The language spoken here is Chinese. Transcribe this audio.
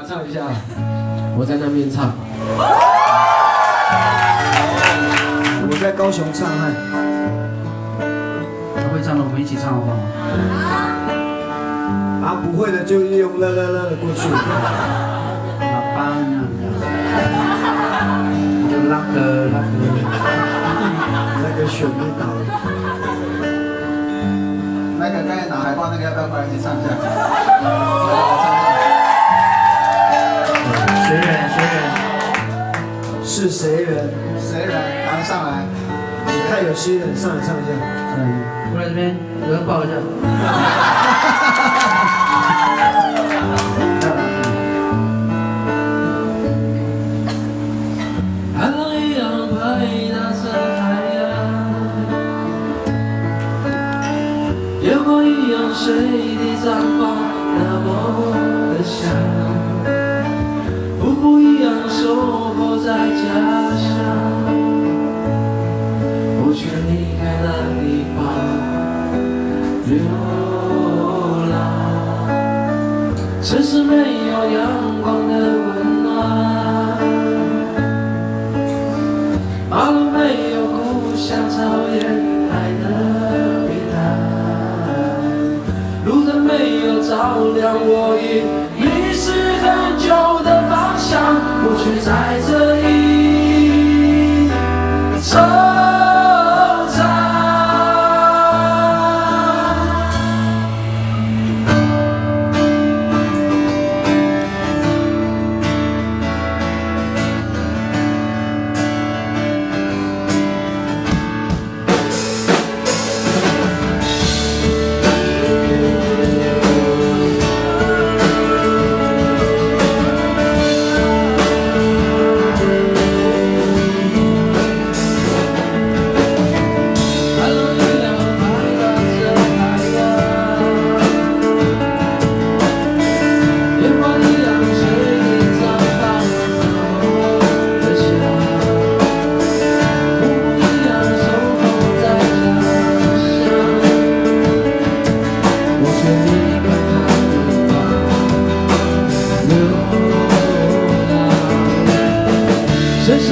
唱一下，我在那边唱。我在高雄唱嗨。他会唱的，我们一起唱好不好？啊，不会的就用乐乐乐的过去。老班啊，就那个旋律到了。那个刚才拿海报那个要不要过来一起唱一下？学员，是谁人？谁来？来上来。你看有些人上来唱一下。过来这边，有人抱一下。海浪一样拍打着海洋，月光一样水滴绽放，那么的香。夫妇一样守候在家乡，不去离开那地方流浪。城市没有阳光的温暖，马路没有故乡草原爱的平坦，路灯没有照亮我已迷失很久的方向，我却在这里惆怅。这是